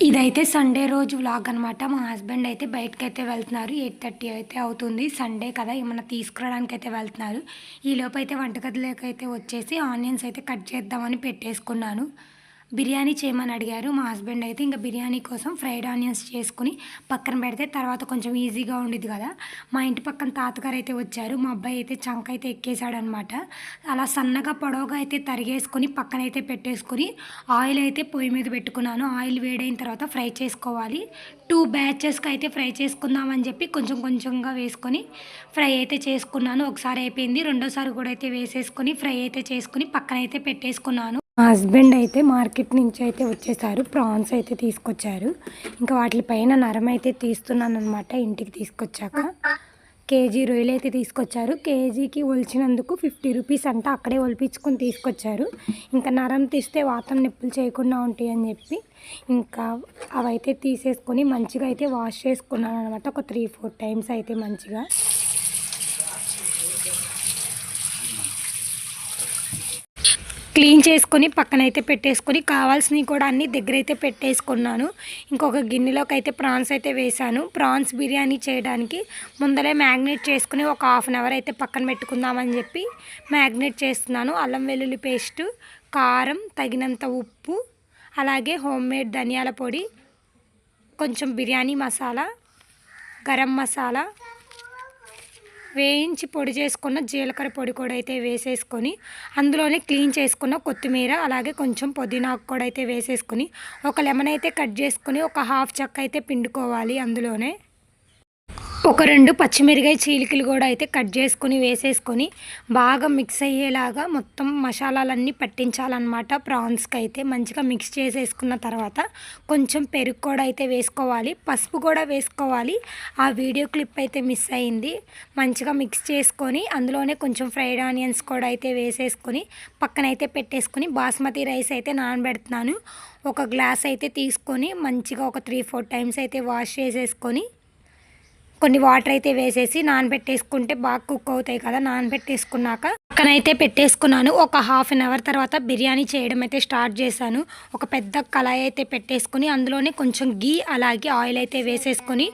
ఇదైతే సండే రోజు వ్లాగ్ అనమాట. మా హస్బెండ్ అయితే బయటకైతే వెళ్తున్నారు. 8:30 అయితే అవుతుంది. సండే కదా, ఏమన్నా తీసుకురావడానికి అయితే వెళ్తున్నారు. ఈలోపు అయితే వంటగదిలోకి అయితే వచ్చేసి ఆనియన్స్ అయితే కట్ చేద్దామని పెట్టేసుకున్నాను. బిర్యానీ చేయమని అడిగారు మా హస్బెండ్ అయితే. ఇంకా బిర్యానీ కోసం ఫ్రైడ్ ఆనియన్స్ చేసుకుని పక్కన పెడితే తర్వాత కొంచెం ఈజీగా ఉండేది కదా. మా ఇంటి పక్కన తాతగారు అయితే వచ్చారు. మా అబ్బాయి అయితే చంక అయితే ఎక్కేసాడనమాట. అలా సన్నగా పొడవుగా అయితే తరిగేసుకొని పక్కన అయితే పెట్టేసుకొని ఆయిల్ అయితే పొయ్యి మీద పెట్టుకున్నాను. ఆయిల్ వేడైన తర్వాత ఫ్రై చేసుకోవాలి. 2 బ్యాచెస్కి అయితే ఫ్రై చేసుకుందామని చెప్పి కొంచెం కొంచెంగా వేసుకొని ఫ్రై అయితే చేసుకున్నాను. ఒకసారి అయిపోయింది, రెండోసారి కూడా అయితే వేసేసుకొని ఫ్రై అయితే చేసుకుని పక్కన అయితే పెట్టేసుకున్నాను. మా హస్బెండ్ అయితే మార్కెట్ నుంచి అయితే వచ్చేసారు. ప్రాన్స్ అయితే తీసుకొచ్చారు. ఇంకా వాటిపైన నరం అయితే తీస్తున్నాను అనమాట. ఇంటికి తీసుకొచ్చాక కేజీ రొయ్యలు అయితే తీసుకొచ్చారు. కేజీకి ఒలిచినందుకు 50 రూపీస్ అంట. అక్కడే ఒలిపించుకొని తీసుకొచ్చారు. ఇంకా నరం తీస్తే వాతం నొప్పులు చేయకుండా ఉంటాయి అని చెప్పి ఇంకా అవైతే తీసేసుకొని మంచిగా అయితే వాష్ చేసుకున్నాను అనమాట. ఒక 3-4 టైమ్స్ అయితే మంచిగా క్లీన్ చేసుకొని పక్కనైతే పెట్టేసుకొని కావాల్సినవి కూడా అన్నీ దగ్గర అయితే పెట్టేసుకున్నాను. ఇంకొక గిన్నెలోకి అయితే ప్రాన్స్ అయితే వేసాను. ప్రాన్స్ బిర్యానీ చేయడానికి ముందరే మ్యాగ్నేట్ చేసుకుని ఒక 1/2 అవర్ అయితే పక్కన పెట్టుకుందామని చెప్పి మ్యాగ్నేట్ చేస్తున్నాను. అల్లం వెల్లుల్లి పేస్టు, కారం, తగినంత ఉప్పు, అలాగే హోమ్మేడ్ ధనియాల పొడి, కొంచెం బిర్యానీ మసాలా, గరం మసాలా, వేయించి పొడి చేసుకున్న జీలకర్ర పొడి కూడా అయితే వేసేసుకొని అందులోనే క్లీన్ చేసుకున్న కొత్తిమీర, అలాగే కొంచెం పుదీనాకు కూడా అయితే వేసేసుకొని ఒక లెమన్ అయితే కట్ చేసుకుని ఒక 1/2 చెక్క అయితే పిండుకోవాలి. అందులోనే ఒక 2 పచ్చిమిరకాయ చీలికలు కూడా అయితే కట్ చేసుకొని వేసేసుకొని బాగా మిక్స్ అయ్యేలాగా మొత్తం మసాలాలన్నీ పట్టించాలన్నమాట. ప్రాన్స్కి అయితే మంచిగా మిక్స్ చేసేసుకున్న తర్వాత కొంచెం పెరుగు కూడా అయితే వేసుకోవాలి, పసుపు కూడా వేసుకోవాలి. ఆ వీడియో క్లిప్ అయితే మిస్ అయింది. మంచిగా మిక్స్ చేసుకొని అందులోనే కొంచెం ఫ్రైడ్ ఆనియన్స్ కూడా అయితే వేసేసుకొని పక్కనైతే పెట్టేసుకొని బాస్మతి రైస్ అయితే నానబెడుతున్నాను. ఒక గ్లాస్ అయితే తీసుకొని మంచిగా ఒక 3-4 టైమ్స్ అయితే వాష్ చేసేసుకొని కొన్ని వాటర్ అయితే వేసేసి నానబెట్టేసుకుంటే బాగా కుక్ అవుతాయి కదా. నానబెట్టేసుకున్నాక పక్కనైతే పెట్టేసుకున్నాను. ఒక 1/2 అవర్ తర్వాత బిర్యానీ చేయడం అయితే స్టార్ట్ చేశాను. ఒక పెద్ద కళాయి అయితే పెట్టేసుకొని అందులోనే కొంచెం గీ అలాగే ఆయిల్ అయితే వేసేసుకొని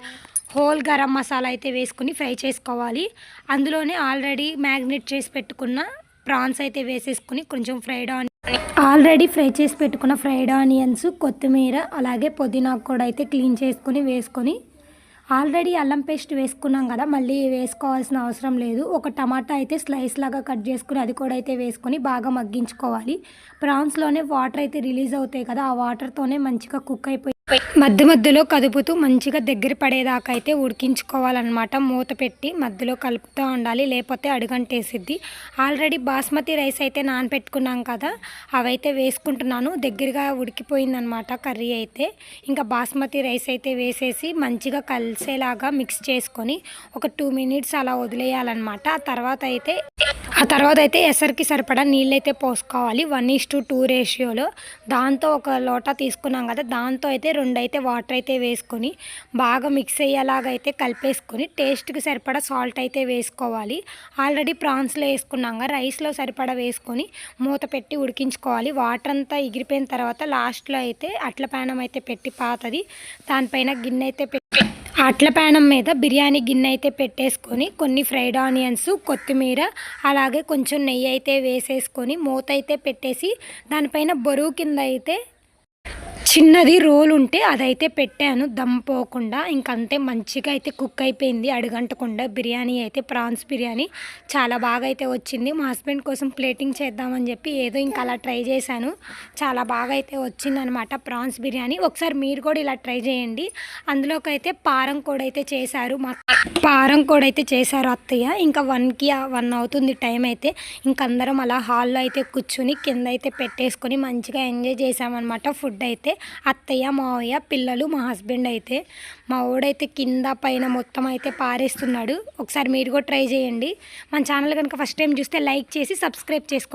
హోల్ గరం మసాలా అయితే వేసుకొని ఫ్రై చేసుకోవాలి. అందులోనే ఆల్రెడీ మ్యాగ్నేట్ చేసి పెట్టుకున్న ప్రాన్స్ అయితే వేసేసుకొని కొంచెం ఆల్రెడీ ఫ్రై చేసి పెట్టుకున్న ఫ్రైడ్ ఆనియన్స్, కొత్తిమీర, అలాగే పుదీనాకు కూడా అయితే క్లీన్ చేసుకొని వేసుకొని ఆల్రెడీ అల్లం పేస్ట్ వేసుకున్నాం కదా, మళ్ళీ వేసుకోవాల్సిన అవసరం లేదు. ఒక టమాటా అయితే స్లైస్ లాగా కట్ చేసుకుని అది కూడా అయితే వేసుకొని బాగా మగ్గించుకోవాలి. ప్రాన్స్లోనే వాటర్ అయితే రిలీజ్ అవుతాయి కదా, ఆ వాటర్తోనే మంచిగా కుక్ అయిపోయి మధ్య మధ్యలో కదుపుతూ మంచిగా దగ్గర పడేదాకా అయితే ఉడికించుకోవాలన్నమాట. మూత పెట్టి మధ్యలో కలుపుతూ ఉండాలి, లేకపోతే అడుగంటేసిద్ది. ఆల్రెడీ బాస్మతి రైస్ అయితే నానబెట్టుకున్నాం కదా, అవైతే వేసుకుంటున్నాను. దగ్గరగా ఉడికిపోయిందనమాట కర్రీ అయితే. ఇంకా బాస్మతి రైస్ అయితే వేసేసి మంచిగా కలిసేలాగా మిక్స్ చేసుకొని ఒక 2 మినిట్స్ అలా వదిలేయాలన్నమాట. ఆ తర్వాత అయితే ఎసరికి సరిపడా నీళ్ళైతే పోసుకోవాలి. 1:2 రేషియోలో. దాంతో ఒక లోటా తీసుకున్నాం కదా, దాంతో అయితే 2 అయితే వాటర్ అయితే వేసుకొని బాగా మిక్స్ అయ్యేలాగైతే కలిపేసుకొని టేస్ట్కి సరిపడా సాల్ట్ అయితే వేసుకోవాలి. ఆల్రెడీ ప్రాన్స్లో వేసుకున్నాం కదా, రైస్లో సరిపడా వేసుకొని మూత పెట్టి ఉడికించుకోవాలి. వాటర్ అంతా ఎగిరిపోయిన తర్వాత లాస్ట్లో అయితే అట్ల పానం అయితే పెట్టి పాతది దానిపైన గిన్నె అయితే అట్ల పానం మీద బిర్యానీ గిన్నె అయితే పెట్టేసుకొని కొన్ని ఫ్రైడ్ ఆనియన్స్, కొత్తిమీర, అలాగే కొంచెం నెయ్యి అయితే వేసేసుకొని మూత అయితే పెట్టేసి దానిపైన బరువు కింద అయితే చిన్నది రోల్ ఉంటే అదైతే పెట్టాను దమ్ పోకుండా. ఇంకంతే మంచిగా అయితే కుక్ అయిపోయింది అడుగంటకుండా. బిర్యానీ అయితే ప్రాన్స్ బిర్యానీ చాలా బాగా అయితే వచ్చింది. మా హస్బెండ్ కోసం ప్లేటింగ్ చేద్దామని చెప్పి ఏదో ఇంకా అలా ట్రై చేశాను. చాలా బాగా అయితే వచ్చిందనమాట ప్రాన్స్ బిర్యానీ. ఒకసారి మీరు కూడా ఇలా ట్రై చేయండి. అందులోకి అయితే పారం కూడా అయితే చేశారు అత్తయ్య. ఇంకా 1 అవుతుంది టైం అయితే. ఇంకందరం అలా హాల్లో అయితే కూర్చుని కింద అయితే పెట్టేసుకొని మంచిగా ఎంజాయ్ చేసామన్నమాట ఫుడ్ అయితే. అత్తయ్య, మావయ్య, పిల్లలు, మా హస్బెండ్ అయితే. మా వాడైతే కింద పైన మొత్తం అయితే పారేస్తున్నాడు. ఒకసారి మీరు కూడా ట్రై చేయండి. మన ఛానల్ కనుక ఫస్ట్ టైం చూస్తే లైక్ చేసి సబ్స్క్రైబ్ చేసుకోండి.